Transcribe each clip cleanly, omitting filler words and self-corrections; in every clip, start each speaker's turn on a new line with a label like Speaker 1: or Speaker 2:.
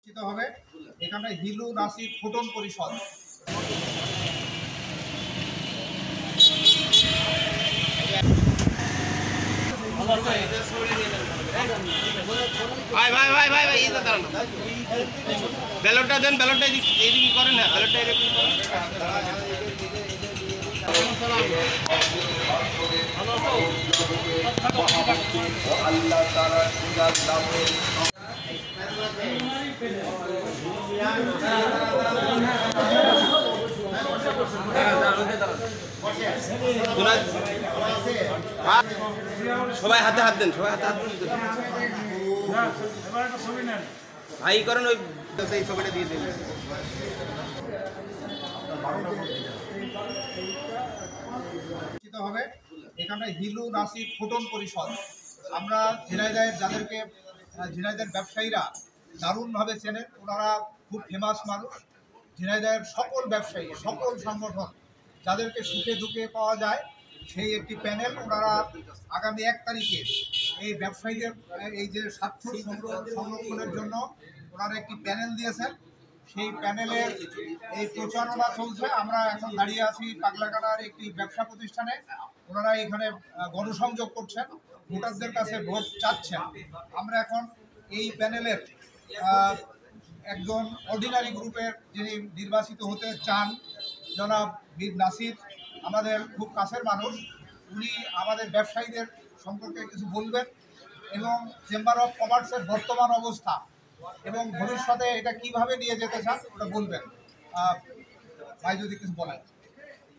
Speaker 1: হবে এখানে হিলু নাসির ফুটন পরিষদ।
Speaker 2: ব্যালটটা দেন, ব্যালটটা এইদিকে করেন না, ব্যালটটা এরকম করেন। আল্লাহ তাআলা সুজাত দামের সবাই হাতে হাত দেন, সবাই হাতে হাত দেন। ভাই করেন, ওই ছবিটা দিয়ে দিন।
Speaker 1: হবে এখানে হিলু নাসির ফুটন পরিষদ। আমরা ঝিনাইদহের যাদেরকে ঝিনাইদহের ব্যবসায়ীরা দারুণভাবে চেনেন, ওনারা খুব ফেমাস মানুষ। ঝিনাইদহের সকল ব্যবসায়ী, সকল সংগঠন যাদেরকে সুখে দুঃখে পাওয়া যায়, সেই একটি প্যানেল ওনারা আগামী 1 তারিখে এই ব্যবসায়ীদের এই যে স্বার্থ সংরক্ষণের জন্য ওনারা একটি প্যানেল দিয়েছেন। সেই প্যানেলের এই প্রচারণা চলছে। আমরা এখন দাঁড়িয়ে আছি পাগলাকাড়ার একটি ব্যবসা প্রতিষ্ঠানে। ওনারা এখানে গণসংযোগ করছেন, ভোটারদের কাছে ভোট চাচ্ছেন। আমরা এখন এই প্যানেলের একজন অর্ডিনারি গ্রুপের যিনি নির্বাচিত হতে চান, জনাব বীর নাসির, আমাদের খুব কাছের মানুষ। উনি আমাদের ব্যবসায়ীদের সম্পর্কে কিছু বলবেন এবং চেম্বার অফ কমার্সের বর্তমান অবস্থা এবং ভবিষ্যতে এটা কিভাবে নিয়ে যেতে চান ওটা বলবেন। ভাই যদি কিছু বলেন।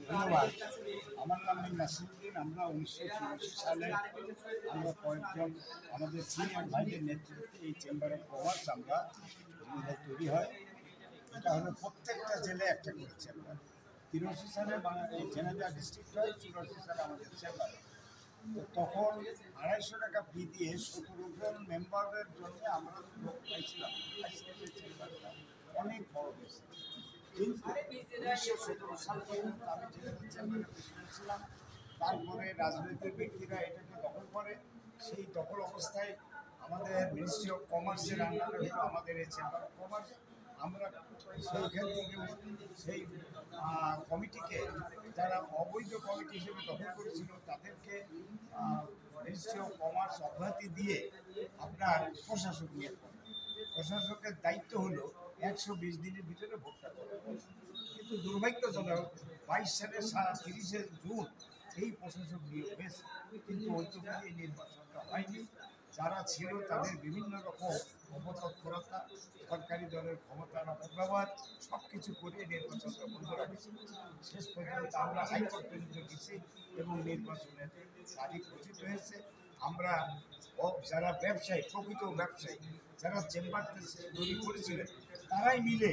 Speaker 3: ধন্যবাদ। আমার নাম নাসিরুদ্দিন। আমরা 1984 সালে আমরা কয়েকজন আমাদের সিনিয়র ভাইদের নেতৃত্বে এই চেম্বার অফ কমার্স আমরা তৈরি হয়। এটা হলো প্রত্যেকটা জেলায় একটা করে চেম্বার। 83 সালে এই ঝিনাইদহ ডিস্ট্রিক্ট হয়, 84 সালে আমাদের চেম্বার। তো তখন 250 টাকা ফি দিয়ে 17 জন মেম্বারের জন্য আমরা লোক পাইছিলাম। চেম্বারটা অনেক বড় হয়েছে, কিন্তু 1917 সাল পর্যন্ত আমি ঝিনাইদহ চেম্বারে প্রেসিডেন্ট ছিলাম। তারপরে রাজনৈতিক ব্যক্তিরা এটাকে দখল করে। সেই দখল অবস্থায় আমাদের মিনিস্ট্রি অফ কমার্সের আন্ডারে হলো আমাদের এই চেম্বার অফ কমার্স। আমরা সেইখান থেকে সেই কমিটিকে, যারা অবৈধ কমিটি হিসেবে দখল করেছিল, তাদেরকে মিনিস্ট্রি অফ কমার্স অব্যাহতি দিয়ে আপনার প্রশাসক নিয়োগ করে। প্রশাসকের দায়িত্ব হলো 120 দিনের ভিতরে ভোটটা করা। কিন্তু দুর্ভাগ্যজনক 22 সালের 30শে জুন এই প্রশাসক নিয়োগ হয়েছে, কিন্তু ঐক্যবাদী এই নির্বাচনটা হয়নি। যারা ছিল তাদের বিভিন্ন রকম অপতৎপরতা, সরকারি দলের ক্ষমতার অপব্যবহার, সব কিছু করে নির্বাচনটা বন্ধ রাখছে। শেষ পর্যন্ত আমরা হাইকোর্ট পর্যন্ত গেছি এবং নির্বাচনের তারিখ ঘোষিত হয়েছে। আমরা যারা ব্যবসায়ী, প্রকৃত ব্যবসায়ী, যারা চেম্বারটা তৈরি করেছিলেন, তারাই মিলে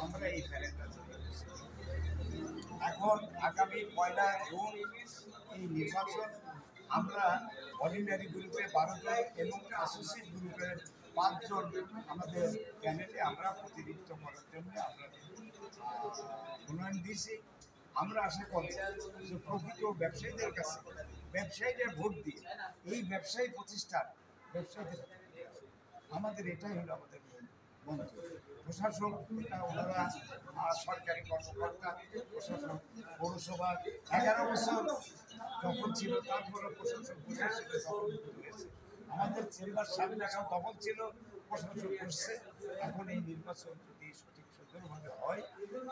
Speaker 3: আমরা এই প্যানেলটা তৈরি করেছি। এখন আগামী 1 জুন এই নির্বাচন। আমরা অর্ডিনারি গ্রুপে 12 জন এবং অ্যাসোসিয়েট গ্রুপের 5 জন আমাদের প্যানেলে আমরা প্রতিনিধিত্ব করার জন্য আমরা মনোনয়ন দিয়েছি। আমরা আশা করি যে প্রকৃত ব্যবসায়ীদের কাছে ব্যবসায়ীদের ভোট দিয়ে এই ব্যবসায়ী প্রতিষ্ঠান ব্যবসায়ীদের আমাদের এটাই হলো আমাদের মন্ত্র। প্রশাসক এটা ওনারা সরকারি কর্মকর্তা, প্রশাসক পৌরসভা 11 বছর যখন ছিল, তারপরে প্রশাসক বসেছিল, তখন হয়েছে। আমাদের চেম্বার সামনে এখন তখন ছিল, প্রশাসক করছে। এখন এই নির্বাচন যদি সঠিক সুন্দরভাবে হয়,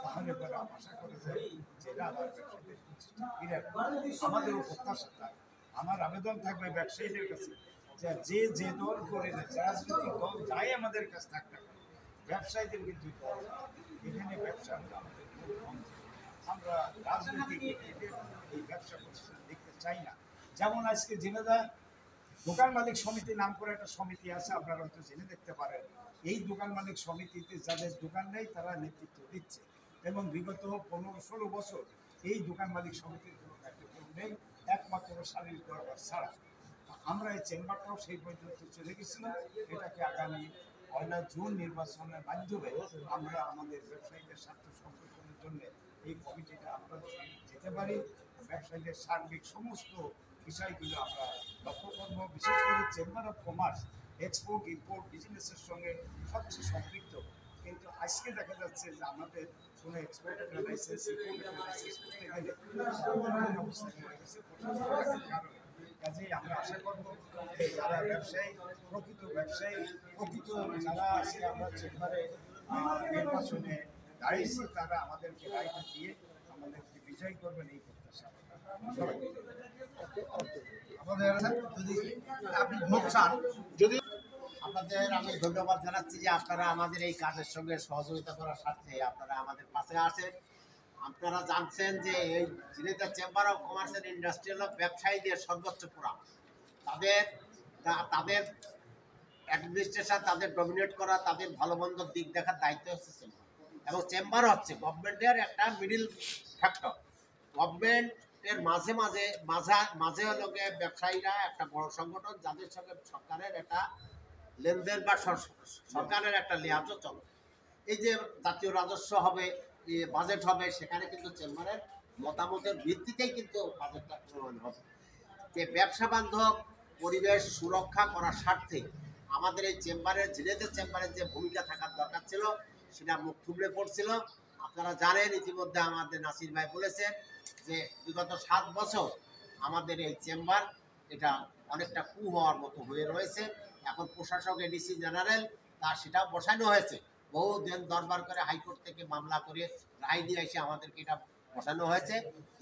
Speaker 3: তাহলে পরে আশা করে যায় যেটা আবার ব্যবসায়ীদের ফিরে আমাদেরও প্রত্যাশা থাকে। আমার আবেদন থাকবে ব্যবসায়ীদের কাছে যে যে দল করে, রাজনৈতিক দল যাই আমাদের কাছে থাকতে পারে, ব্যবসায়ীদের কিন্তু দল এখানে ব্যবসা আমাদের খুব কম। আমরা রাজনৈতিক ব্যক্তিদের এই ব্যবসা প্রতিষ্ঠান দেখতে চাই না। যেমন আজকে ঝিনাইদহ দোকান মালিক সমিতি নাম করে একটা সমিতি আছে, আপনারা হয়তো জেনে দেখতে পারেন। এই দোকান মালিক সমিতিতে যাদের দোকান নেই তারা নেতৃত্ব দিচ্ছে এবং বিগত 15-16 বছর এই দোকান মালিক সমিতির কোনো কার্যক্রম নেই, একমাত্র শারীরিক দরবার ছাড়া। আমরা এই চেম্বারটাও সেই পর্যন্ত চলে গেছিলাম। এটাকে আগামী 1 জুন নির্বাচনের মাধ্যমে আমরা আমাদের ব্যবসায়ীদের স্বার্থ সংরক্ষণের জন্য এই কমিটিটা আমরা যেতে পারি। ব্যবসায়ীদের সার্বিক সমস্ত বিষয়গুলো আমরা লক্ষ্য করব। বিশেষ করে chamber of commerce export import বিজনেসের সঙ্গে সবচেয়ে সম্পৃক্ত আজকে দেখা যাচ্ছে যে আমাদের কোনো এক্সপোর্ট লাইসেন্স করতে গেলে অবস্থা হয়ে গেছে। কাজেই আমরা আশা করব যে যারা ব্যবসায়ী প্রকৃত যারা আছে আমরা চেম্বারে নির্বাচনে দাঁড়িয়েছি তারা আমাদেরকে রায়টা দিয়ে আমাদেরকে বিজয়ী করবেন এই প্রত্যাশা।
Speaker 1: আমাদের যদি আপনি ভোট চান, যদি
Speaker 4: আপনাদের আমি ধন্যবাদ জানাচ্ছি যে আপনারা আমাদের এই কাজের সঙ্গে সহযোগিতা করার স্বার্থে আপনারা আমাদের পাশে আসেন। আপনারা জানছেন যে এই Jhenaidah chamber of commerce and industrial ব্যবসায়ীদের সর্বোচ্চ ফোরাম, তাদের অ্যাডমিনিস্ট্রেশন, তাদের ডমিনেট করা, তাদের ভালো মন্দ দিক দেখার দায়িত্ব হচ্ছে চেম্বার, এবং চেম্বার হচ্ছে গভর্নমেন্টের একটা মিডিল ফ্যাক্টর। গভর্নমেন্টের মাঝে হলো ব্যবসায়ীরা একটা বড় সংগঠন, যাদের সঙ্গে সরকারের একটা লেনদেন বা সরকারের একটা লিহাজও চলে। এই যে জাতীয় রাজস্ব হবে, বাজেট হবে, সেখানে কিন্তু চেম্বারের মতামতের ভিত্তিতেই কিন্তু বাজেটটা প্রণয়ন হবে। যে ব্যবসা বান্ধব পরিবেশ সুরক্ষা করার স্বার্থে আমাদের এই ঝিনাইদহ চেম্বারের যে ভূমিকা থাকার দরকার ছিল সেটা মুখ থুবড়ে পড়ছিল। আপনারা জানেন, ইতিমধ্যে আমাদের নাসির ভাই বলেছেন যে বিগত 7 বছর আমাদের এই চেম্বার এটা অনেকটা কু হওয়ার মতো হয়ে রয়েছে। এখন প্রশাসক এডিসি জেনারেল তার সেটাও বসানো হয়েছে, বহু দিন দরবার করে হাইকোর্ট থেকে মামলা করে রায় নিয়ে এসে আমাদেরকে এটা বসানো হয়েছে।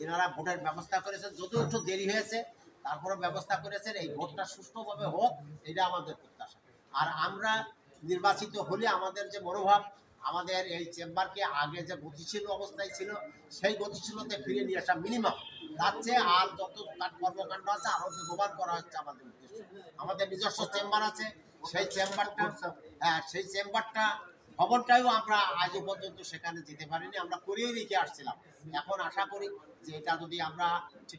Speaker 4: এনারা ভোটের ব্যবস্থা করেছেন, যদিও একটু দেরি হয়েছে, তারপরে ব্যবস্থা করেছেন। এই ভোটটা সুষ্ঠুভাবে হোক, এটা আমাদের প্রত্যাশা। আর আমরা নির্বাচিত হলে আমাদের যে মনোভাব, আমাদের এই চেম্বারকে আগে যে গতিশীল অবস্থায় ছিল সেই গতিশীলতে ফিরে নিয়ে আসা মিনিমাম, তার চেয়ে আর যত কর্মকাণ্ড আছে আরও বেগবান করা হচ্ছে আমাদের উদ্দেশ্য। আমাদের নিজস্ব চেম্বার আছে, সেই চেম্বারটা ভবনটাও আমরা আজও পর্যন্ত সেখানে যেতে পারিনি, আমরা করিয়ে রেখে আসছিলাম। এখন আশা করি যে এটা যদি আমরা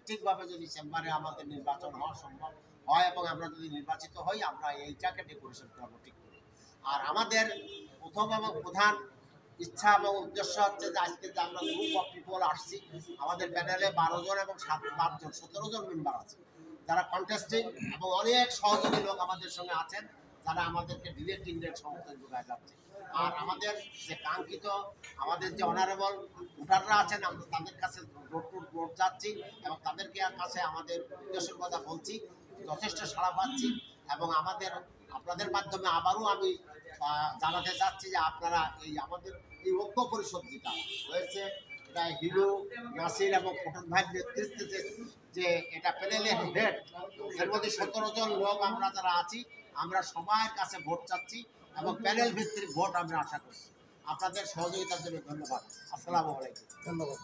Speaker 4: ঠিকভাবে যদি চেম্বারে আমাদের নির্বাচন হওয়া সম্ভব হয় এবং আমরা যদি নির্বাচিত হই, আমরা এইটাকে ডেকোরেশন করবো ঠিক করে। আর আমাদের প্রথম এবং প্রধান ইচ্ছা এবং উদ্দেশ্য হচ্ছে যে আজকে যে আমরা গ্রুপ অফ পিপল আসছি, আমাদের প্যানেলে 12 জন এবং 5 জন 17 জন মেম্বার আছে যারা কন্টেস্টিং, এবং অনেক সহযোগী লোক আমাদের সঙ্গে আছেন যারা আমাদেরকে ডিরেক্ট ইনডাইরেক্ট সমর্থন যোগায় যাচ্ছে। আর আমাদের যে কাঙ্ক্ষিত আমাদের যে অনারেবল ভোটাররা আছেন, আমরা তাদের কাছে ভোট যাচ্ছি এবং তাদেরকে কাছে আমাদের উদ্দেশ্যের কথা বলছি, যথেষ্ট সাড়া পাচ্ছি। এবং আপনাদের মাধ্যমে আবারও আমি জানাতে চাচ্ছি যে আপনারা আমাদের এই ঐক্য পরিষদ যেটা হয়েছে, এটা হিরু, নাসির এবং পটন ভাইয়ের নেতৃত্বে যে এটা প্যানেলের হেড, এর মধ্যে 17 জন লোক আমরা যারা আছি, আমরা সবার কাছে ভোট চাচ্ছি এবং প্যানেল ভিত্তিক ভোট আমরা আশা করছি। আপনাদের সহযোগিতার জন্য ধন্যবাদ। আসসালামু আলাইকুম।
Speaker 1: ধন্যবাদ।